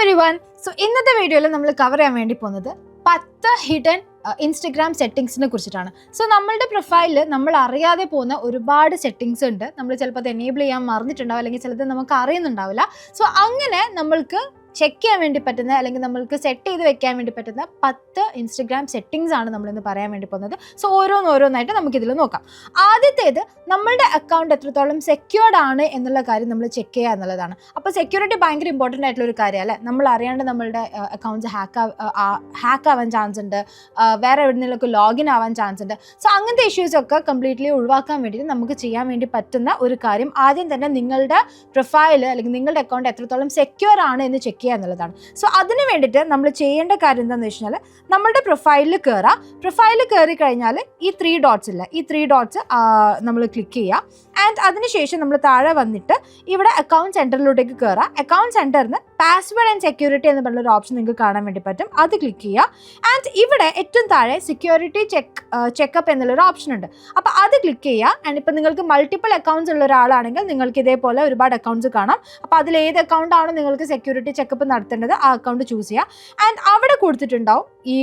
Everyone. So ഇന്നത്തെ വീഡിയോയിൽ നമ്മൾ കവർ ചെയ്യാൻ വേണ്ടി പോകുന്നത് 10 ഹിഡൻ ഇൻസ്റ്റഗ്രാം സെറ്റിങ്സിനെ കുറിച്ചിട്ടാണ്. സോ നമ്മളുടെ പ്രൊഫൈലിൽ നമ്മൾ അറിയാതെ പോകുന്ന ഒരുപാട് സെറ്റിങ്സ് ഉണ്ട്. നമ്മൾ ചിലപ്പോൾ അത് എനേബിൾ ചെയ്യാൻ മറന്നിട്ടുണ്ടാവും, അല്ലെങ്കിൽ ചിലത് നമുക്ക് അറിയുന്നുണ്ടാവില്ല. സോ അങ്ങനെ നമ്മൾക്ക് ചെക്ക് ചെയ്യാൻ വേണ്ടി പറ്റുന്ന, അല്ലെങ്കിൽ നമ്മൾക്ക് സെറ്റ് ചെയ്ത് വെക്കാൻ വേണ്ടി പറ്റുന്ന 10 ഇൻസ്റ്റഗ്രാം സെറ്റിങ്സ് ആണ് നമ്മളിന്ന് പറയാൻ വേണ്ടി പോകുന്നത്. സോ ഓരോന്നായിട്ട് നമുക്കിതിൽ നോക്കാം. ആദ്യത്തേത്, നമ്മളുടെ അക്കൗണ്ട് എത്രത്തോളം സെക്യൂർഡ് ആണ് എന്നുള്ള കാര്യം നമ്മൾ ചെക്ക് ചെയ്യുക എന്നുള്ളതാണ്. അപ്പോൾ സെക്യൂരിറ്റി ഭയങ്കര ഇമ്പോർട്ടൻ്റ് ആയിട്ടുള്ള ഒരു കാര്യം അല്ലേ. നമ്മൾ അറിയാണ്ട് നമ്മളുടെ അക്കൗണ്ട്സ് ഹാക്ക് ആവാൻ ചാൻസ് ഉണ്ട്, വേറെ എവിടെയെങ്കിലുമൊക്കെ ലോഗിൻ ആവാൻ ചാൻസ് ഉണ്ട്. സോ അങ്ങനത്തെ ഇഷ്യൂസൊക്കെ കംപ്ലീറ്റ്ലി ഒഴിവാക്കാൻ വേണ്ടിയിട്ട് നമുക്ക് ചെയ്യാൻ വേണ്ടി പറ്റുന്ന ഒരു കാര്യം, ആദ്യം തന്നെ നിങ്ങളുടെ പ്രൊഫൈൽ അല്ലെങ്കിൽ നിങ്ങളുടെ അക്കൗണ്ട് എത്രത്തോളം സെക്യൂർ ആണ് എന്ന് ചെക്ക് ചെയ്യുക എന്നുള്ളതാണ്. സോ അതിന് വേണ്ടിയിട്ട് നമ്മൾ ചെയ്യേണ്ട കാര്യം എന്താണെന്ന് വെച്ച് കഴിഞ്ഞാൽ, നമ്മുടെ പ്രൊഫൈലിൽ കയറുക. പ്രൊഫൈലിൽ കയറി കഴിഞ്ഞാൽ ഈ 3 ഡോട്ട്സ് ഇല്ല, ഈ 3 ഡോട്ട്സ് നമ്മൾ ക്ലിക്ക് ചെയ്യുക. ആൻഡ് അതിനുശേഷം നമ്മൾ താഴെ വന്നിട്ട് ഇവിടെ അക്കൗണ്ട് സെൻറ്ററിലോട്ടേക്ക് കയറുക. അക്കൗണ്ട് സെൻറ്ററിന് പാസ്വേഡ് ആൻഡ് സെക്യൂരിറ്റി എന്ന് പറഞ്ഞൊരു ഓപ്ഷൻ നിങ്ങൾക്ക് കാണാൻ വേണ്ടി പറ്റും, അത് ക്ലിക്ക് ചെയ്യുക. ആൻഡ് ഇവിടെ ഏറ്റവും താഴെ സെക്യൂരിറ്റി ചെക്കപ്പ് എന്നുള്ളൊരു ഓപ്ഷൻ ഉണ്ട്, അപ്പോൾ അത് ക്ലിക്ക് ചെയ്യുക. ആൻഡ് ഇപ്പോൾ നിങ്ങൾക്ക് മൾട്ടിപ്പിൾ അക്കൗണ്ട്സ് ഉള്ള ഒരാളാണെങ്കിൽ നിങ്ങൾക്ക് ഇതേപോലെ ഒരുപാട് അക്കൗണ്ട്സ് കാണാം. അപ്പോൾ അതിൽ ഏത് അക്കൗണ്ടാണ് നിങ്ങൾക്ക് സെക്യൂരിറ്റി ചെക്കപ്പ് നടത്തേണ്ടത് ആ അക്കൗണ്ട് ചൂസ് ചെയ്യുക. ആൻഡ് അവിടെ കൊടുത്തിട്ടുണ്ടാവും ഈ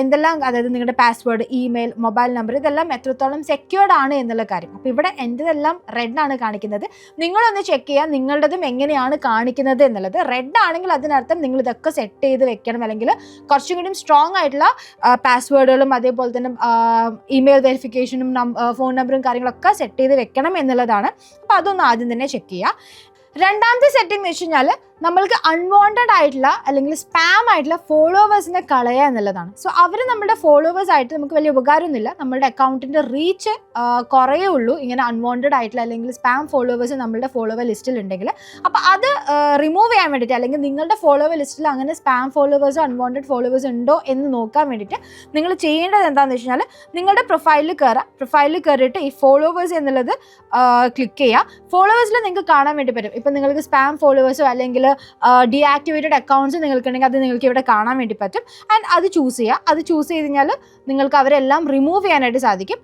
എന്തെല്ലാം, അതായത് നിങ്ങളുടെ പാസ്വേഡ്, ഇമെയിൽ, മൊബൈൽ നമ്പർ, ഇതെല്ലാം എത്രത്തോളം സെക്യൂർഡ് ആണ് എന്നുള്ള കാര്യം. അപ്പോൾ ഇവിടെ എൻ്റെതെല്ലാം റെഡാണ് കാണിക്കുന്നത്. നിങ്ങളൊന്ന് ചെക്ക് ചെയ്യുക നിങ്ങളുടേതും എങ്ങനെയാണ് കാണിക്കുന്നത് എന്നുള്ളത്. റെഡ് ആണെങ്കിൽ അതിനർത്ഥം നിങ്ങൾ ഇതൊക്കെ സെറ്റ് ചെയ്ത് വെക്കണം, അല്ലെങ്കിൽ കുറച്ചും കൂടി സ്ട്രോങ് ആയിട്ടുള്ള പാസ്വേഡുകളും അതേപോലെ തന്നെ ഇമെയിൽ വെരിഫിക്കേഷനും ഫോൺ നമ്പറും കാര്യങ്ങളൊക്കെ സെറ്റ് ചെയ്ത് വെക്കണം എന്നുള്ളതാണ്. അപ്പോൾ അതൊന്ന് ആദ്യം തന്നെ ചെക്ക് ചെയ്യുക. രണ്ടാമത്തെ സെറ്റിംഗ് എന്ന് വെച്ച് കഴിഞ്ഞാൽ, നമ്മൾക്ക് അൺവാണ്ടഡ് ആയിട്ടുള്ള അല്ലെങ്കിൽ സ്പാം ആയിട്ടുള്ള ഫോളോവേഴ്സിനെ കളയുക എന്നുള്ളതാണ്. സോ അവർ നമ്മുടെ ഫോളോവേഴ്സ് ആയിട്ട് നമുക്ക് വലിയ ഉപകാരമൊന്നുമില്ല, നമ്മളുടെ അക്കൗണ്ടിൻ്റെ റീച്ച് കുറയേ ഉള്ളൂ ഇങ്ങനെ അൺവാണ്ടഡ് ആയിട്ടുള്ള അല്ലെങ്കിൽ സ്പാം ഫോളോവേഴ്സ് നമ്മളുടെ ഫോളോവർ ലിസ്റ്റിൽ ഉണ്ടെങ്കിൽ. അപ്പോൾ അത് റിമൂവ് ചെയ്യാൻ വേണ്ടിയിട്ട്, അല്ലെങ്കിൽ നിങ്ങളുടെ ഫോളോവർ ലിസ്റ്റിൽ അങ്ങനെ സ്പാം ഫോളോവേഴ്സോ അൺവാണ്ടഡ് ഫോളോവേഴ്സ് ഉണ്ടോ എന്ന് നോക്കാൻ വേണ്ടിയിട്ട് നിങ്ങൾ ചെയ്യേണ്ടത് എന്താണെന്ന് വെച്ച് കഴിഞ്ഞാൽ, നിങ്ങളുടെ പ്രൊഫൈലിൽ കയറുക. പ്രൊഫൈലിൽ കയറിയിട്ട് ഈ ഫോളോവേഴ്സ് എന്നുള്ളത് ക്ലിക്ക് ചെയ്യുക. ഫോളോവേഴ്സിൽ നിങ്ങൾക്ക് കാണാൻ വേണ്ടി പറ്റും, ഇപ്പം നിങ്ങൾക്ക് സ്പാം ഫോളോവേഴ്സോ അല്ലെങ്കിൽ ഡീആക്ടിവേറ്റഡ് അക്കൗണ്ട്സ് നിങ്ങൾക്കുണ്ടെങ്കിൽ അത് നിങ്ങൾക്ക് ഇവിടെ കാണാൻ വേണ്ടി പറ്റും. ആൻഡ് അത് ചൂസ് ചെയ്യുക. അത് ചൂസ് ചെയ്ത് കഴിഞ്ഞാൽ നിങ്ങൾക്ക് അവരെല്ലാം റിമൂവ് ചെയ്യാനായിട്ട് സാധിക്കും.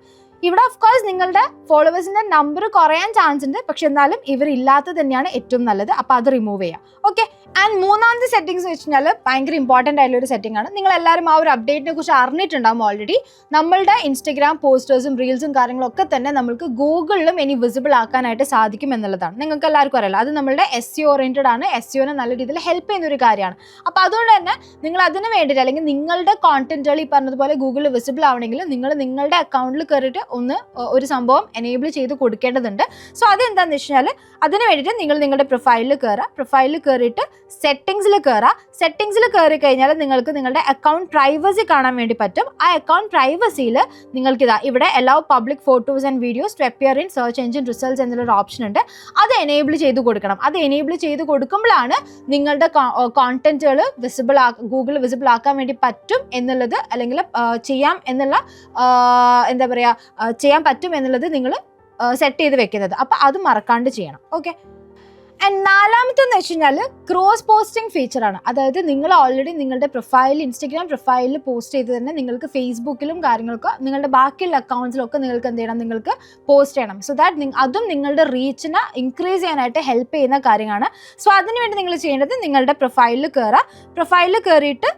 ഇവിടെ ഓഫ് കോഴ്സ് നിങ്ങളുടെ ഫോളോവേഴ്സിൻ്റെ നമ്പർ കുറയാൻ ചാൻസ് ഉണ്ട്, പക്ഷെ എന്നാലും ഇവരില്ലാത്തത് തന്നെയാണ് ഏറ്റവും നല്ലത്. അപ്പോൾ അത് റിമൂവ് ചെയ്യാം. ഓക്കെ. ആൻഡ് മൂന്നാമത്തെ സെറ്റിങ്സ് വെച്ച് കഴിഞ്ഞാൽ ഭയങ്കര ഇമ്പോർട്ടൻ്റ് ആയിട്ടുള്ള ഒരു സെറ്റിംഗ് ആണ്. നിങ്ങളെല്ലാവരും ആ ഒരു അപ്ഡേറ്റിനെ കുറിച്ച് അറിഞ്ഞിട്ടുണ്ടാകും ഓൾറെഡി. നമ്മളുടെ ഇൻസ്റ്റഗ്രാം പോസ്റ്റേഴ്സും റീൽസും കാര്യങ്ങളൊക്കെ തന്നെ നമുക്ക് ഗൂഗിളിലും ഇനി വിസിബിൾ ആക്കാനായിട്ട് സാധിക്കും എന്നുള്ളതാണ്. നിങ്ങൾക്ക് എല്ലാവർക്കും അറിയാലോ, അത് നമ്മളുടെ SEO ഓറിയൻറ്റഡ് ആണ്. SEOനെ നല്ല രീതിയിൽ ഹെൽപ്പ് ചെയ്യുന്ന ഒരു കാര്യമാണ്. അപ്പോൾ അതുകൊണ്ട് തന്നെ നിങ്ങൾ അതിന് വേണ്ടിയിട്ട്, അല്ലെങ്കിൽ നിങ്ങളുടെ കോണ്ടന്റുകൾ ഈ പറഞ്ഞതുപോലെ ഗൂഗിളിൽ വിസിബിൾ ആവണമെങ്കിൽ നിങ്ങൾ നിങ്ങളുടെ അക്കൗണ്ടിൽ കയറിയിട്ട് ഒരു സംഭവം എനേബിൾ ചെയ്ത് കൊടുക്കേണ്ടതുണ്ട്. സോ അതെന്താണെന്ന് വെച്ച് കഴിഞ്ഞാൽ, അതിന് വേണ്ടിയിട്ട് നിങ്ങൾ നിങ്ങളുടെ പ്രൊഫൈലിൽ കയറുക. പ്രൊഫൈലിൽ കയറിയിട്ട് സെറ്റിങ്സിൽ കയറുക. സെറ്റിങ്സിൽ കയറി കഴിഞ്ഞാൽ നിങ്ങൾക്ക് നിങ്ങളുടെ അക്കൗണ്ട് പ്രൈവസി കാണാൻ വേണ്ടി പറ്റും. ആ അക്കൗണ്ട് പ്രൈവസിയിൽ നിങ്ങൾക്ക് ഇവിടെ allow public photos and videos to appear in search engine results എന്നുള്ളൊരു ഓപ്ഷൻ ഉണ്ട്. അത് എനേബിൾ ചെയ്ത് കൊടുക്കണം. അത് എനേബിൾ ചെയ്ത് കൊടുക്കുമ്പോഴാണ് നിങ്ങളുടെ കോണ്ടന്റുകൾ ഗൂഗിൾ വിസിബിൾ ആക്കാൻ വേണ്ടി പറ്റും എന്നുള്ളത്, അല്ലെങ്കിൽ ചെയ്യാം എന്നുള്ള എന്താ പറയുക, ചെയ്യാൻ പറ്റും എന്നുള്ളത് നിങ്ങൾ സെറ്റ് ചെയ്ത് വെക്കുന്നത്. അപ്പോൾ അത് മറക്കാണ്ട് ചെയ്യണം. ഓക്കെ. ആൻഡ് നാലാമത്തെന്ന് വെച്ച് കഴിഞ്ഞാൽ ക്രോസ് പോസ്റ്റിംഗ് ഫീച്ചറാണ്. അതായത് നിങ്ങൾ ഓൾറെഡി നിങ്ങളുടെ പ്രൊഫൈൽ, ഇൻസ്റ്റഗ്രാം പ്രൊഫൈലിൽ പോസ്റ്റ് ചെയ്ത് തന്നെ നിങ്ങൾക്ക് ഫേസ്ബുക്കിലും കാര്യങ്ങളൊക്കെ നിങ്ങളുടെ ബാക്കിയുള്ള അക്കൗണ്ട്സിലൊക്കെ നിങ്ങൾക്ക് എന്ത് ചെയ്യണം, നിങ്ങൾക്ക് പോസ്റ്റ് ചെയ്യണം. സോ ദാറ്റ് അതും നിങ്ങളുടെ റീച്ചിനെ ഇൻക്രീസ് ചെയ്യാനായിട്ട് ഹെൽപ്പ് ചെയ്യുന്ന കാര്യമാണ്. സോ അതിനുവേണ്ടി നിങ്ങൾ ചെയ്യേണ്ടത്, നിങ്ങളുടെ പ്രൊഫൈലിൽ കയറുക. പ്രൊഫൈലിൽ കയറിയിട്ട്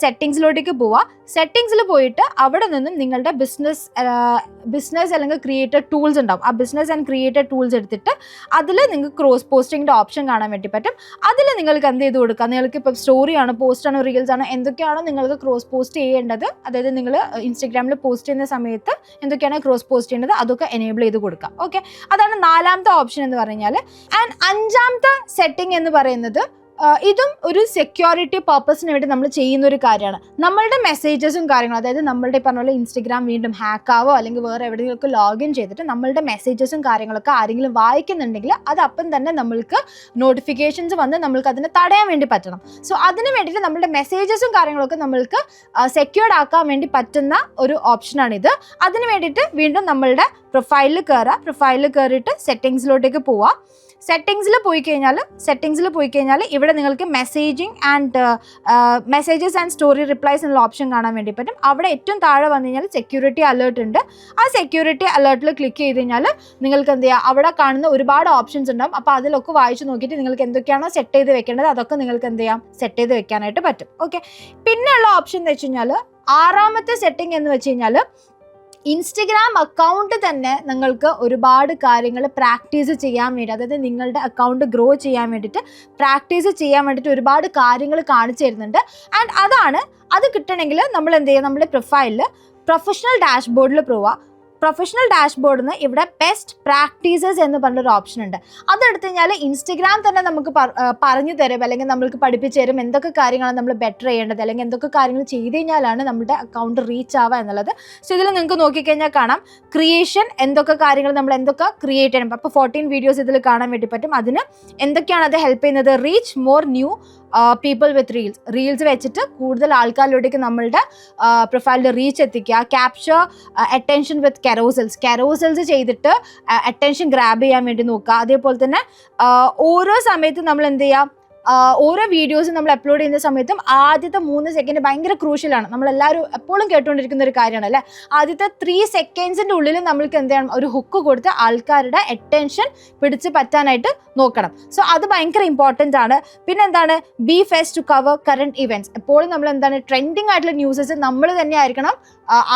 സെറ്റിങ്സിലോട്ടേക്ക് പോവുക. സെറ്റിങ്സിൽ പോയിട്ട് അവിടെ നിന്നും നിങ്ങളുടെ ബിസിനസ് അല്ലെങ്കിൽ ക്രിയേറ്റഡ് ടൂൾസ് ഉണ്ടാവും. ആ ബിസിനസ് ആൻഡ് ക്രിയേറ്റഡ് ടൂൾസ് എടുത്തിട്ട് അതിൽ നിങ്ങൾക്ക് ക്രോസ് പോസ്റ്റിങ്ങിൻ്റെ ഓപ്ഷൻ കാണാൻ വേണ്ടി പറ്റും. അതിൽ നിങ്ങൾക്ക് എന്ത് ചെയ്ത് കൊടുക്കുക, നിങ്ങൾക്ക് ഇപ്പോൾ സ്റ്റോറിയാണോ, പോസ്റ്റാണോ, റീൽസ് ആണോ, എന്തൊക്കെയാണോ നിങ്ങൾക്ക് ക്രോസ് പോസ്റ്റ് ചെയ്യേണ്ടത്, അതായത് നിങ്ങൾ ഇൻസ്റ്റഗ്രാമിൽ പോസ്റ്റ് ചെയ്യുന്ന സമയത്ത് എന്തൊക്കെയാണ് ക്രോസ് പോസ്റ്റ് ചെയ്യേണ്ടത് അതൊക്കെ എനേബിൾ ചെയ്ത് കൊടുക്കുക. ഓക്കെ. അതാണ് നാലാമത്തെ ഓപ്ഷൻ എന്ന് പറഞ്ഞാൽ. ആൻഡ് അഞ്ചാമത്തെ സെറ്റിംഗ് എന്ന് പറയുന്നത്, ഇതും ഒരു സെക്യൂരിറ്റി പർപ്പസിന് വേണ്ടി നമ്മൾ ചെയ്യുന്ന ഒരു കാര്യമാണ്. നമ്മളുടെ മെസ്സേജസും കാര്യങ്ങളും, അതായത് നമ്മളുടെ പറഞ്ഞ പോലെ ഇൻസ്റ്റഗ്രാം വീണ്ടും ഹാക്കാവോ അല്ലെങ്കിൽ വേറെ എവിടെയെങ്കിലുമൊക്കെ ലോഗിൻ ചെയ്തിട്ട് നമ്മളുടെ മെസ്സേജസും കാര്യങ്ങളൊക്കെ ആരെങ്കിലും വായിക്കുന്നുണ്ടെങ്കിൽ അത് അപ്പം തന്നെ നമ്മൾക്ക് നോട്ടിഫിക്കേഷൻസ് വന്ന് നമ്മൾക്ക് അതിനെ തടയാൻ വേണ്ടി പറ്റണം. സോ അതിന് വേണ്ടിയിട്ട് നമ്മളുടെ മെസ്സേജസും കാര്യങ്ങളൊക്കെ നമ്മൾക്ക് സെക്യൂർഡ് ആക്കാൻ വേണ്ടി പറ്റുന്ന ഒരു ഓപ്ഷനാണിത്. അതിന് വേണ്ടിയിട്ട് വീണ്ടും നമ്മളുടെ പ്രൊഫൈലിൽ കയറുക. പ്രൊഫൈലിൽ കയറിയിട്ട് സെറ്റിങ്സിലോട്ടേക്ക് പോവുക. സെറ്റിങ്സിൽ പോയി കഴിഞ്ഞാൽ ഇവിടെ നിങ്ങൾക്ക് മെസ്സേജസ് ആൻഡ് സ്റ്റോറി റിപ്ലൈസ് എന്നുള്ള ഓപ്ഷൻ കാണാൻ വേണ്ടി പറ്റും. അവിടെ ഏറ്റവും താഴെ വന്നു കഴിഞ്ഞാൽ സെക്യൂരിറ്റി അലേർട്ട് ഉണ്ട്. ആ സെക്യൂരിറ്റി അലേർട്ടിൽ ക്ലിക്ക് ചെയ്ത് കഴിഞ്ഞാൽ നിങ്ങൾക്ക് എന്ത് ചെയ്യുക, അവിടെ കാണുന്ന ഒരുപാട് ഓപ്ഷൻസ് ഉണ്ടാവും. അപ്പോൾ അതിലൊക്കെ വായിച്ച് നോക്കിയിട്ട് നിങ്ങൾക്ക് എന്തൊക്കെയാണോ സെറ്റ് ചെയ്ത് വെക്കേണ്ടത് അതൊക്കെ നിങ്ങൾക്ക് എന്ത് ചെയ്യാം, സെറ്റ് ചെയ്ത് വെക്കാനായിട്ട് പറ്റും. ഓക്കെ, പിന്നെയുള്ള ഓപ്ഷൻ എന്ന് വെച്ച് കഴിഞ്ഞാൽ, ആറാമത്തെ സെറ്റിംഗ് എന്ന് വെച്ച് കഴിഞ്ഞാൽ, ഇൻസ്റ്റഗ്രാം അക്കൗണ്ട് തന്നെ നിങ്ങൾക്ക് ഒരുപാട് കാര്യങ്ങൾ പ്രാക്ടീസ് ചെയ്യാൻ വേണ്ടി, അതായത് നിങ്ങളുടെ അക്കൗണ്ട് ഗ്രോ ചെയ്യാൻ വേണ്ടിയിട്ട് പ്രാക്ടീസ് ചെയ്യാൻ വേണ്ടിയിട്ട് ഒരുപാട് കാര്യങ്ങൾ കാണിച്ചു തരുന്നുണ്ട്. ആൻഡ് അത് കിട്ടണമെങ്കിൽ നമ്മൾ എന്ത് ചെയ്യുക, നമ്മുടെ പ്രൊഫൈലിൽ പ്രൊഫഷണൽ ഡാഷ്ബോർഡിൽ പോവുക. പ്രൊഫഷണൽ ഡാഷ്ബോർഡിൽ നിന്ന് ഇവിടെ ബെസ്റ്റ് പ്രാക്ടീസസ് എന്ന് പറഞ്ഞൊരു ഓപ്ഷൻ ഉണ്ട്. അതെടുത്ത് കഴിഞ്ഞാൽ ഇൻസ്റ്റഗ്രാം തന്നെ നമുക്ക് പറഞ്ഞു തരും, അല്ലെങ്കിൽ നമ്മൾക്ക് പഠിപ്പിച്ചു തരും എന്തൊക്കെ കാര്യങ്ങളാണ് നമ്മൾ ബെറ്റർ ചെയ്യേണ്ടത്, അല്ലെങ്കിൽ എന്തൊക്കെ കാര്യങ്ങൾ ചെയ്ത് കഴിഞ്ഞാലാണ് നമ്മുടെ അക്കൗണ്ട് റീച്ച് ആവുക എന്നുള്ളത്. സോ ഇതിൽ നിങ്ങൾക്ക് നോക്കിക്കഴിഞ്ഞാൽ കാണാം ക്രിയേഷൻ, എന്തൊക്കെ കാര്യങ്ങൾ നമ്മൾ എന്തൊക്കെ ക്രിയേറ്റ് ചെയ്യണം. അപ്പോൾ 14 വീഡിയോസ് ഇതിൽ കാണാൻ വേണ്ടി പറ്റും. അതിന് എന്തൊക്കെയാണ് അത് ഹെൽപ്പ് ചെയ്യുന്നത്, reach more new people with reels വെച്ചിട്ട് കൂടുതൽ ആൾക്കാരിലേക്ക് നമ്മളുടെ പ്രൊഫൈലിൽ റീച്ച് എത്തിക്കുക. ക്യാപ്ചർ അറ്റൻഷൻ വിത്ത് കെറോസൽസ് ചെയ്തിട്ട് അറ്റൻഷൻ ഗ്രാബ് ചെയ്യാൻ വേണ്ടി നോക്കുക. അതേപോലെ തന്നെ ഓരോ സമയത്തും നമ്മൾ എന്ത് ചെയ്യുക, ഓരോ വീഡിയോസും നമ്മൾ അപ്ലോഡ് ചെയ്യുന്ന സമയത്തും ആദ്യത്തെ 3 സെക്കൻഡ് ഭയങ്കര ക്രൂഷ്യലാണ്. നമ്മളെല്ലാവരും എപ്പോഴും കേട്ടുകൊണ്ടിരിക്കുന്ന ഒരു കാര്യമാണ് അല്ലേ. ആദ്യത്തെ 3 സെക്കൻഡ്സിൻ്റെ ഉള്ളിൽ നമ്മൾക്ക് എന്ത് ചെയ്യണം, ഒരു ഹുക്ക് കൊടുത്ത് ആൾക്കാരുടെ അറ്റൻഷൻ പിടിച്ച് പറ്റാനായിട്ട് നോക്കണം. സോ അത് ഭയങ്കര ഇമ്പോർട്ടൻ്റ് ആണ്. പിന്നെ എന്താണ്, be first to cover current events. എപ്പോഴും നമ്മൾ എന്താണ്, ട്രെൻഡിങ് ആയിട്ടുള്ള ന്യൂസസ് നമ്മൾ തന്നെ ആയിരിക്കണം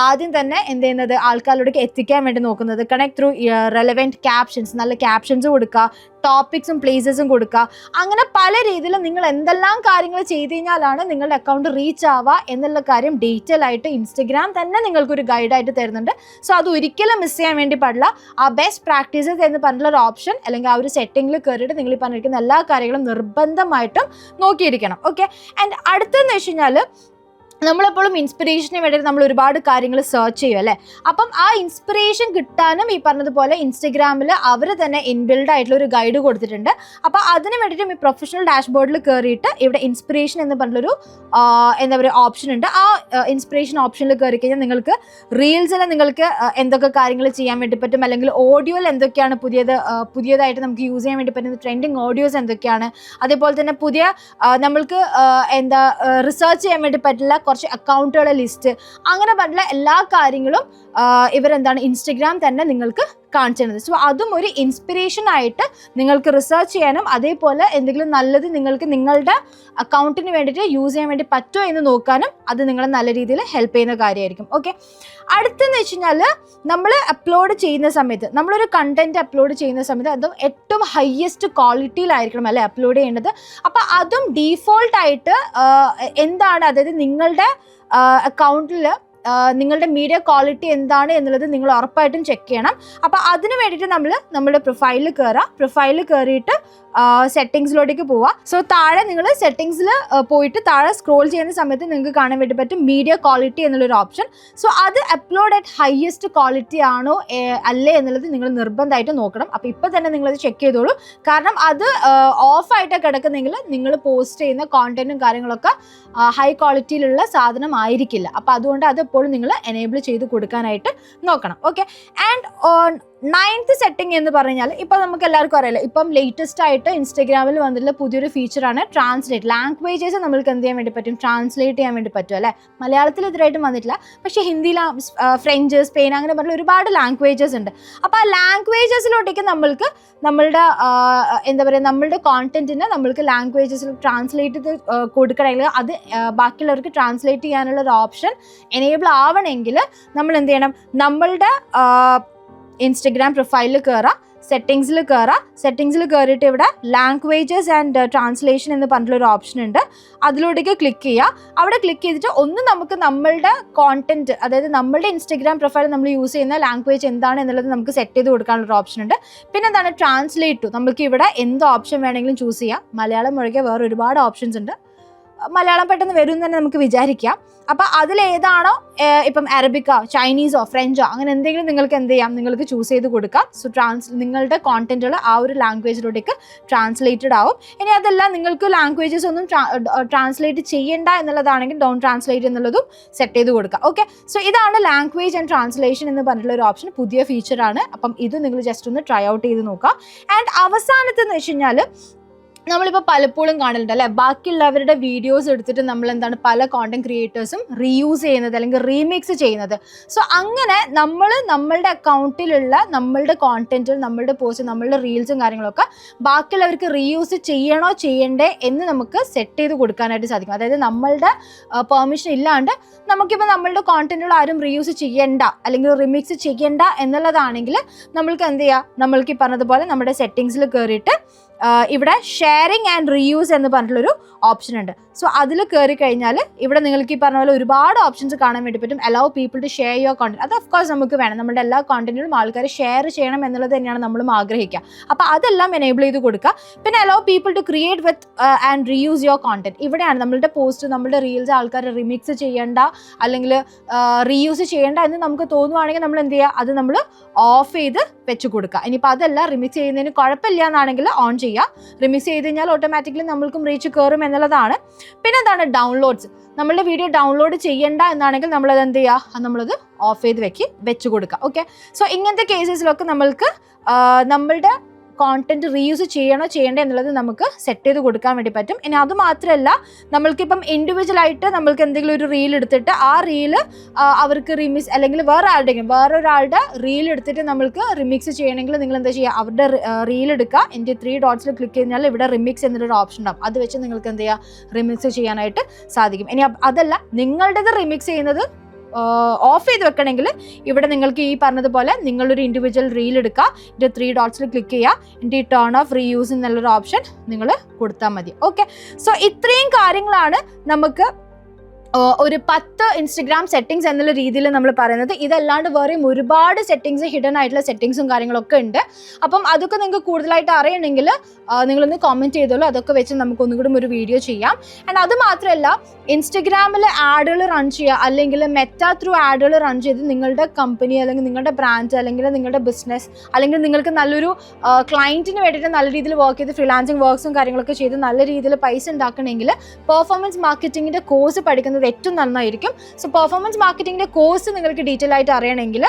ആദ്യം തന്നെ എന്ത് ചെയ്യുന്നത്, ആൾക്കാരിലേക്ക് എത്തിക്കാൻ വേണ്ടി നോക്കുന്നത്. കണക്ട് ത്രൂ റെലവെൻറ്റ് ക്യാപ്ഷൻസ്, നല്ല ക്യാപ്ഷൻസ് കൊടുക്കുക, ടോപ്പിക്സും പ്ലേസസും കൊടുക്കുക. അങ്ങനെ പല രീതിയിൽ നിങ്ങൾ എന്തെല്ലാം കാര്യങ്ങൾ ചെയ്ത് കഴിഞ്ഞാലാണ് നിങ്ങളുടെ അക്കൗണ്ട് റീച്ച് ആവുക എന്നുള്ള കാര്യം ഡീറ്റെയിൽ ആയിട്ട് ഇൻസ്റ്റഗ്രാം തന്നെ നിങ്ങൾക്കൊരു ഗൈഡായിട്ട് തരുന്നുണ്ട്. സോ അത് ഒരിക്കലും മിസ് ചെയ്യാൻ വേണ്ടി പാടില്ല. ആ ബെസ്റ്റ് പ്രാക്ടീസസ് എന്ന് പറഞ്ഞുള്ള ഒരു ഓപ്ഷൻ, അല്ലെങ്കിൽ ആ ഒരു സെറ്റിംഗിൽ കയറിയിട്ട് നിങ്ങൾ ഈ പറഞ്ഞിരിക്കുന്ന എല്ലാ കാര്യങ്ങളും നിർബന്ധമായിട്ടും നോക്കിയിരിക്കണം. ഓക്കെ, ആൻഡ് അടുത്തെന്ന് വെച്ച് കഴിഞ്ഞാൽ, നമ്മളെപ്പോഴും ഇൻസ്പിറേഷന് വേണ്ടിയിട്ട് നമ്മൾ ഒരുപാട് കാര്യങ്ങൾ സെർച്ച് ചെയ്യും അല്ലേ. അപ്പം ആ ഇൻസ്പിറേഷൻ കിട്ടാനും ഈ പറഞ്ഞതുപോലെ ഇൻസ്റ്റഗ്രാമിൽ അവർ തന്നെ ഇൻബിൽഡ് ആയിട്ടുള്ള ഒരു ഗൈഡ് കൊടുത്തിട്ടുണ്ട്. അപ്പോൾ അതിന് വേണ്ടിയിട്ടും ഈ പ്രൊഫഷണൽ ഡാഷ്ബോർഡിൽ കയറിയിട്ട് ഇവിടെ ഇൻസ്പിറേഷൻ എന്ന് പറഞ്ഞൊരു എന്താ പറയുക ഓപ്ഷൻ ഉണ്ട്. ആ ഇൻസ്പിറേഷൻ ഓപ്ഷനിൽ കയറി കഴിഞ്ഞാൽ നിങ്ങൾക്ക് റീൽസിൽ നിങ്ങൾക്ക് എന്തൊക്കെ കാര്യങ്ങൾ ചെയ്യാൻ വേണ്ടി പറ്റും, അല്ലെങ്കിൽ ഓഡിയോയിൽ എന്തൊക്കെയാണ് പുതിയതായിട്ട് നമുക്ക് യൂസ് ചെയ്യാൻ വേണ്ടി പറ്റുന്ന ട്രെൻഡിങ് ഓഡിയോസ് എന്തൊക്കെയാണ്, അതേപോലെ തന്നെ പുതിയ നമ്മൾക്ക് റിസർച്ച് ചെയ്യാൻ വേണ്ടി പറ്റില്ല കുറച്ച് അക്കൗണ്ടുകളുടെ ലിസ്റ്റ്, അങ്ങനെ പറഞ്ഞ എല്ലാ കാര്യങ്ങളും ഇവരെന്താണ് ഇൻസ്റ്റഗ്രാം തന്നെ നിങ്ങൾക്ക് കാണിച്ചു തരുന്നത്. സോ അതും ഒരു ഇൻസ്പിറേഷൻ ആയിട്ട് നിങ്ങൾക്ക് റിസർച്ച് ചെയ്യാനും അതേപോലെ എന്തെങ്കിലും നല്ലത് നിങ്ങൾക്ക് നിങ്ങളുടെ അക്കൗണ്ടിന് വേണ്ടിയിട്ട് യൂസ് ചെയ്യാൻ വേണ്ടി പറ്റുമോ എന്ന് നോക്കാനും അത് നിങ്ങളെ നല്ല രീതിയിൽ ഹെൽപ്പ് ചെയ്യുന്ന കാര്യമായിരിക്കും. ഓക്കെ, അടുത്തെന്ന് വെച്ച് കഴിഞ്ഞാൽ, നമ്മൾ അപ്ലോഡ് ചെയ്യുന്ന സമയത്ത്, നമ്മളൊരു കണ്ടന്റ് അപ്ലോഡ് ചെയ്യുന്ന സമയത്ത് അതും ഏറ്റവും ഹയസ്റ്റ് ക്വാളിറ്റിയിലായിരിക്കണം അല്ലേ അപ്ലോഡ് ചെയ്യേണ്ടത്. അപ്പോൾ അതും ഡീഫോൾട്ടായിട്ട് എന്താണ്, അതായത് നിങ്ങളുടെ അക്കൗണ്ടിൽ നിങ്ങളുടെ മീഡിയ ക്വാളിറ്റി എന്താണ് എന്നുള്ളത് നിങ്ങൾ ഉറപ്പായിട്ടും ചെക്ക് ചെയ്യണം. അപ്പോൾ അതിന് വേണ്ടിയിട്ട് നമ്മുടെ പ്രൊഫൈലിൽ കയറിയിട്ട് സെറ്റിങ്സിലോട്ടേക്ക് പോവുക. സോ താഴെ നിങ്ങൾ സെറ്റിങ്സിൽ പോയിട്ട് താഴെ സ്ക്രോൾ ചെയ്യുന്ന സമയത്ത് നിങ്ങൾക്ക് കാണാൻ വേണ്ടി പറ്റും മീഡിയ ക്വാളിറ്റി എന്നുള്ളൊരു ഓപ്ഷൻ. സോ അത് അപ്ലോഡ് അറ്റ് ഹയസ്റ്റ് ക്വാളിറ്റി ആണോ അല്ലേ എന്നുള്ളത് നിങ്ങൾ നിർബന്ധമായിട്ട് നോക്കണം. അപ്പോൾ ഇപ്പോൾ തന്നെ നിങ്ങളത് ചെക്ക് ചെയ്തോളൂ. കാരണം അത് ഓഫായിട്ട് കിടക്കുന്നെങ്കിൽ നിങ്ങൾ പോസ്റ്റ് ചെയ്യുന്ന കോണ്ടന്റും കാര്യങ്ങളൊക്കെ ഹൈ ക്വാളിറ്റിയിലുള്ള സാധനം ആയിരിക്കില്ല. അപ്പോൾ അതുകൊണ്ട് അത് എപ്പോഴും നിങ്ങൾ എനേബിൾ ചെയ്ത് കൊടുക്കാനായിട്ട് നോക്കണം. ഓക്കെ, ആൻഡ് 9th സെറ്റിംഗ് എന്ന് പറഞ്ഞാൽ, ഇപ്പം നമുക്ക് എല്ലാവർക്കും അറിയില്ല, ഇപ്പം ലേറ്റസ്റ്റ് ആയിട്ട് ഇൻസ്റ്റഗ്രാമിൽ വന്നിട്ടുള്ള പുതിയൊരു ഫീച്ചറാണ് ട്രാൻസ്ലേറ്റ്. ലാംഗ്വേജസ് നമ്മൾക്ക് എന്ത് ചെയ്യാൻ വേണ്ടി പറ്റും, ട്രാൻസ്ലേറ്റ് ചെയ്യാൻ വേണ്ടി പറ്റും അല്ലേ. മലയാളത്തിൽ ഇതിനായിട്ടും വന്നിട്ടില്ല, പക്ഷേ ഹിന്ദി, ഫ്രഞ്ച്, സ്പെയിൻ അങ്ങനെ പറഞ്ഞ ഒരുപാട് ലാംഗ്വേജസ് ഉണ്ട്. അപ്പോൾ ആ ലാംഗ്വേജസിലോട്ടേക്ക് നമ്മൾക്ക് നമ്മളുടെ എന്താ പറയുക, നമ്മളുടെ കോണ്ടന്റിനെ നമ്മൾക്ക് ലാംഗ്വേജസിൽ ട്രാൻസ്ലേറ്റ് ചെയ്ത് കൊടുക്കണമെങ്കിൽ അത് ബാക്കിയുള്ളവർക്ക് ട്രാൻസ്ലേറ്റ് ചെയ്യാനുള്ള ഒരു ഓപ്ഷൻ എനേബിൾ ആവണമെങ്കിൽ നമ്മൾ എന്ത് ചെയ്യണം, നമ്മളുടെ ഇൻസ്റ്റഗ്രാം പ്രൊഫൈലിൽ കയറാം, സെറ്റിങ്സിൽ കയറിയിട്ട് ഇവിടെ ലാംഗ്വേജസ് ആൻഡ് ട്രാൻസ്ലേഷൻ എന്ന് പറഞ്ഞിട്ടുള്ളൊരു ഓപ്ഷൻ ഉണ്ട്. അതിലൂടെയൊക്കെ ക്ലിക്ക് ചെയ്യുക. അവിടെ ക്ലിക്ക് ചെയ്തിട്ട് ഒന്ന് നമുക്ക് നമ്മളുടെ കോണ്ടന്റ്, അതായത് നമ്മളുടെ ഇൻസ്റ്റഗ്രാം പ്രൊഫൈൽ നമ്മൾ യൂസ് ചെയ്യുന്ന ലാംഗ്വേജ് എന്താണ് എന്നുള്ളത് നമുക്ക് സെറ്റ് ചെയ്ത് കൊടുക്കാനുള്ളൊരു ഓപ്ഷൻ ഉണ്ട്. പിന്നെ എന്താണ് ട്രാൻസ്ലേറ്റ് ടു, നമുക്ക് ഇവിടെ എന്ത് ഓപ്ഷൻ വേണമെങ്കിലും ചൂസ് ചെയ്യാം. മലയാളം ഒഴികെ വേറെ ഒരുപാട് ഓപ്ഷൻസ് ഉണ്ട്. മലയാളം പെട്ടെന്ന് വരും എന്ന് തന്നെ നമുക്ക് വിചാരിക്കാം. അപ്പോൾ അതിലേതാണോ ഇപ്പം അറബിക്കോ ചൈനീസോ ഫ്രഞ്ചോ അങ്ങനെ എന്തെങ്കിലും നിങ്ങൾക്ക് എന്ത് ചെയ്യാം, നിങ്ങൾക്ക് ചൂസ് ചെയ്ത് കൊടുക്കാം. സോ നിങ്ങളുടെ കോണ്ടന്റുകൾ ആ ഒരു ലാംഗ്വേജിലോട്ടേക്ക് ട്രാൻസ്ലേറ്റഡ് ആവും. ഇനി അതല്ല നിങ്ങൾക്ക് ലാംഗ്വേജസ് ഒന്നും ട്രാൻസ്ലേറ്റ് ചെയ്യേണ്ട എന്നുള്ളതാണെങ്കിൽ ഡോൺ ട്രാൻസ്ലേറ്റ് എന്നുള്ളതും സെറ്റ് ചെയ്ത് കൊടുക്കാം. ഓക്കെ, സോ ഇതാണ് ലാംഗ്വേജ് ആൻഡ് ട്രാൻസ്ലേഷൻ എന്ന് പറഞ്ഞിട്ടുള്ള ഒരു ഓപ്ഷൻ, പുതിയ ഫീച്ചറാണ്. അപ്പം ഇത് നിങ്ങൾ ജസ്റ്റ് ഒന്ന് ട്രൈ ഔട്ട് ചെയ്ത് നോക്കാം. ആൻഡ് അവസാനത്തെന്ന് വെച്ച് കഴിഞ്ഞാൽ നമ്മളിപ്പോൾ പലപ്പോഴും കാണലുണ്ട് അല്ലേ, ബാക്കിയുള്ളവരുടെ വീഡിയോസ് എടുത്തിട്ട് നമ്മൾ എന്താണ് പല കോണ്ടന്റ് ക്രിയേറ്റേഴ്സും റീയൂസ് ചെയ്യുന്നത് അല്ലെങ്കിൽ റീമിക്സ് ചെയ്യുന്നത്. സോ അങ്ങനെ നമ്മളുടെ അക്കൗണ്ടിലുള്ള നമ്മളുടെ കോണ്ടന്റും നമ്മളുടെ പോസ്റ്റ് നമ്മളുടെ റീൽസും കാര്യങ്ങളൊക്കെ ബാക്കിയുള്ളവർക്ക് റീയൂസ് ചെയ്യണോ ചെയ്യണ്ടേ എന്ന് നമുക്ക് സെറ്റ് ചെയ്ത് കൊടുക്കാനായിട്ട് സാധിക്കും. അതായത് നമ്മളുടെ പെർമിഷൻ ഇല്ലാണ്ട് നമുക്കിപ്പോൾ നമ്മളുടെ കോണ്ടന്റുകൾ ആരും റീയൂസ് ചെയ്യണ്ട അല്ലെങ്കിൽ റിമിക്സ് ചെയ്യണ്ട എന്നുള്ളതാണെങ്കിൽ നമ്മൾക്ക് എന്ത് ചെയ്യാം, നമ്മൾക്ക് ഈ പറഞ്ഞതുപോലെ നമ്മുടെ സെറ്റിങ്സിൽ കയറിയിട്ട് ഇവിടെ ഷെയറിങ് ആൻഡ് റീയൂസ് എന്ന് പറഞ്ഞിട്ടുള്ളൊരു ഓപ്ഷൻ ഉണ്ട്. സോ അതിൽ കയറി കഴിഞ്ഞാൽ ഇവിടെ നിങ്ങൾക്ക് ഈ പറഞ്ഞ പോലെ ഒരുപാട് ഓപ്ഷൻസ് കാണാൻ വേണ്ടി പറ്റും. Allow people to share your content. അത് ഓഫ്കോഴ്സ് നമുക്ക് വേണം, നമ്മുടെ എല്ലാ കോണ്ടന്റിലും ആൾക്കാർ ഷെയർ ചെയ്യണം എന്നുള്ളത് തന്നെയാണ് നമ്മളും ആഗ്രഹിക്കുക. അപ്പോൾ അതെല്ലാം എനേബിൾ ചെയ്ത് കൊടുക്കുക. പിന്നെ allow people to create with and reuse your content. ഇവിടെയാണ് നമ്മളുടെ പോസ്റ്റ് നമ്മളുടെ റീൽസ് ആൾക്കാർ റിമിക്സ് ചെയ്യേണ്ട അല്ലെങ്കിൽ റീയൂസ് ചെയ്യേണ്ട എന്ന് നമുക്ക് തോന്നുവാണെങ്കിൽ നമ്മൾ എന്ത് ചെയ്യുക, അത് നമ്മൾ ഓഫ് ചെയ്ത് വെച്ച് കൊടുക്കുക. ഇനിയിപ്പോൾ അതല്ല റിമിക്സ് ചെയ്യുന്നതിന് കുഴപ്പമില്ല എന്നാണെങ്കിൽ ഓൺ ചെയ്യുക. റിമിക്സ് ചെയ്ത് കഴിഞ്ഞാൽ ഓട്ടോമാറ്റിക്കലി നമ്മൾക്കും റീച്ച് കയറും എന്നുള്ളതാണ്. പിന്നെ എന്താണ് ഡൗൺലോഡ്സ്, നമ്മളുടെ വീഡിയോ ഡൗൺലോഡ് ചെയ്യേണ്ട എന്നാണെങ്കിൽ നമ്മളത് എന്ത് ചെയ്യുക, നമ്മളത് ഓഫ് ചെയ്ത് വെച്ച് കൊടുക്കുക. ഓക്കെ, സോ ഇങ്ങനത്തെ കേസസിലൊക്കെ നമ്മൾക്ക് നമ്മളുടെ കോണ്ടന്റ് റീയൂസ് ചെയ്യണോ ചെയ്യേണ്ടേ എന്നുള്ളത് നമുക്ക് സെറ്റ് ചെയ്ത് കൊടുക്കാൻ വേണ്ടി പറ്റും. ഇനി അത് മാത്രമല്ല, നമ്മൾക്കിപ്പം ഇൻഡിവിജ്വലായിട്ട് നമ്മൾക്ക് എന്തെങ്കിലും ഒരു റീൽ എടുത്തിട്ട് ആ റീല് അവർക്ക് റിമിക്സ് അല്ലെങ്കിൽ വേറൊരാളുടെ റീൽ എടുത്തിട്ട് നമ്മൾക്ക് റിമിക്സ് ചെയ്യണമെങ്കിൽ നിങ്ങൾ എന്താ ചെയ്യുക, അവരുടെ റീൽ എടുക്കുക, എൻ്റെ 3 ഡോട്ട്സിൽ ക്ലിക്ക് കഴിഞ്ഞാൽ ഇവിടെ റിമിക്സ് എന്നൊരു ഓപ്ഷൻ ഉണ്ടാവും. അത് വെച്ച് നിങ്ങൾക്ക് എന്ത് ചെയ്യുക, റിമിക്സ് ചെയ്യാനായിട്ട് സാധിക്കും. ഇനി അതല്ല നിങ്ങളുടേത് റിമിക്സ് ചെയ്യുന്നത് ഓഫ് ചെയ്ത് വെക്കണമെങ്കിൽ ഇവിടെ നിങ്ങൾക്ക് ഈ പറഞ്ഞതുപോലെ നിങ്ങളൊരു ഇൻഡിവിജ്വൽ റീൽ എടുക്കുക, ഇതിൻ്റെ 3 ഡോട്ട്സിൽ ക്ലിക്ക് ചെയ്യുക, ഇതിൻ്റെ ടേൺ ഓഫ് റീയൂസ് എന്നുള്ളൊരു ഓപ്ഷൻ നിങ്ങൾ കൊടുത്താൽ മതി. ഓക്കെ, സോ ഇത്രയും കാര്യങ്ങളാണ് നമുക്ക് ഒരു 10 ഇൻസ്റ്റഗ്രാം സെറ്റിങ്സ് എന്നുള്ള രീതിയിൽ നമ്മൾ പറയുന്നത്. ഇതല്ലാണ്ട് വേറെയും ഒരുപാട് സെറ്റിങ്സ്, ഹിഡൻ ആയിട്ടുള്ള സെറ്റിങ്സും കാര്യങ്ങളൊക്കെ ഉണ്ട്. അപ്പം അതൊക്കെ നിങ്ങൾക്ക് കൂടുതലായിട്ട് അറിയണമെങ്കിൽ നിങ്ങളൊന്ന് കമൻറ്റ് ചെയ്തോളൂ. അതൊക്കെ വെച്ച് നമുക്ക് ഒന്നുകൂടി ഒരു വീഡിയോ ചെയ്യാം. ആൻഡ് അത് മാത്രമല്ല, ഇൻസ്റ്റഗ്രാമിൽ ആഡുകൾ റൺ ചെയ്യുക അല്ലെങ്കിൽ മെറ്റ ത്രൂ ആഡുകൾ റൺ ചെയ്ത് നിങ്ങളുടെ കമ്പനി അല്ലെങ്കിൽ നിങ്ങളുടെ ബ്രാൻഡ് അല്ലെങ്കിൽ നിങ്ങളുടെ ബിസിനസ് അല്ലെങ്കിൽ നിങ്ങൾക്ക് നല്ലൊരു ക്ലയൻറ്റിന് വേണ്ടിയിട്ട് നല്ല രീതിയിൽ വർക്ക് ചെയ്ത് ഫ്രീലാൻസിങ് വർക്ക്സും കാര്യങ്ങളൊക്കെ ചെയ്ത് നല്ല രീതിയിൽ പൈസ ഉണ്ടാക്കണമെങ്കിൽ പെർഫോമൻസ് മാർക്കറ്റിങ്ങിൻ്റെ കോഴ്സ് പഠിക്കുന്നത് ഏറ്റവും നന്നായിരിക്കും. സോ പെർഫോമൻസ് മാർക്കറ്റിങ്ങിൻ്റെ കോഴ്സ് നിങ്ങൾക്ക് ഡീറ്റെയിൽ ആയിട്ട് അറിയണമെങ്കിൽ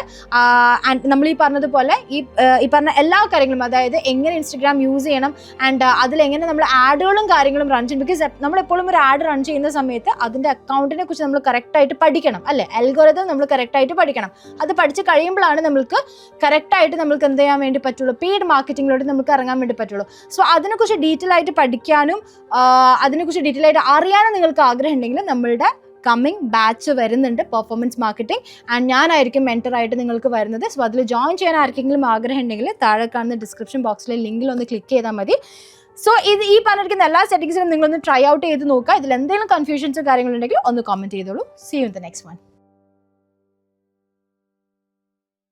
നമ്മൾ ഈ പറഞ്ഞതുപോലെ ഈ പറഞ്ഞ എല്ലാ കാര്യങ്ങളും, അതായത് എങ്ങനെ ഇൻസ്റ്റഗ്രാം യൂസ് ചെയ്യണം ആൻഡ് അതിലെങ്ങനെ നമ്മൾ ആഡുകളും കാര്യങ്ങളും റൺ ചെയ്യും. ബിക്കോസ് നമ്മളെപ്പോഴും ഒരു ആഡ് റൺ ചെയ്യുന്ന സമയത്ത് അതിൻ്റെ അക്കൗണ്ടിനെ കുറിച്ച് നമ്മൾ കറക്റ്റായിട്ട് പഠിക്കണം അല്ലേ, അൽഗോരിതം നമ്മൾ കറക്റ്റായിട്ട് പഠിക്കണം. അത് പഠിച്ച് കഴിയുമ്പോഴാണ് നമ്മൾക്ക് കറക്റ്റായിട്ട് നമുക്ക് എന്ത് ചെയ്യാൻ വേണ്ടി പറ്റുള്ളൂ, പെയ്ഡ് മാർക്കറ്റിങ്ങിലോട്ട് നമുക്ക് ഇറങ്ങാൻ വേണ്ടി പറ്റുള്ളൂ. സോ അതിനെക്കുറിച്ച് ഡീറ്റെയിൽ ആയിട്ട് പഠിക്കാനും അതിനെക്കുറിച്ച് ഡീറ്റെയിൽ ആയിട്ട് അറിയാനും നിങ്ങൾക്ക് ആഗ്രഹം ഉണ്ടെങ്കിൽ നമ്മളുടെ കമ്മിങ് ബാച്ച് വരുന്നുണ്ട്, പെർഫോമൻസ് മാർക്കറ്റിംഗ്. ആൻഡ് ഞാനായിരിക്കും മെൻറ്ററായിട്ട് നിങ്ങൾക്ക് വരുന്നത്. സോ അതിൽ ജോയിൻ ചെയ്യാൻ ആർക്കെങ്കിലും ആഗ്രഹം ഉണ്ടെങ്കിൽ താഴെ കാണുന്ന ഡിസ്ക്രിപ്ഷൻ ബോക്സിലെ ലിങ്കിൽ ഒന്ന് ക്ലിക്ക് ചെയ്താൽ മതി. സോ ഈ പറഞ്ഞിരിക്കുന്ന എല്ലാ സെറ്റിങ്സിനും നിങ്ങളൊന്ന് ട്രൈ ഔട്ട് ചെയ്ത് നോക്കുക. ഇതിൽ എന്തെങ്കിലും കൺഫ്യൂഷൻസ് കാര്യങ്ങളുണ്ടെങ്കിൽ ഒന്ന് കമൻറ്റ് ചെയ്തോളൂ. See you in the next one.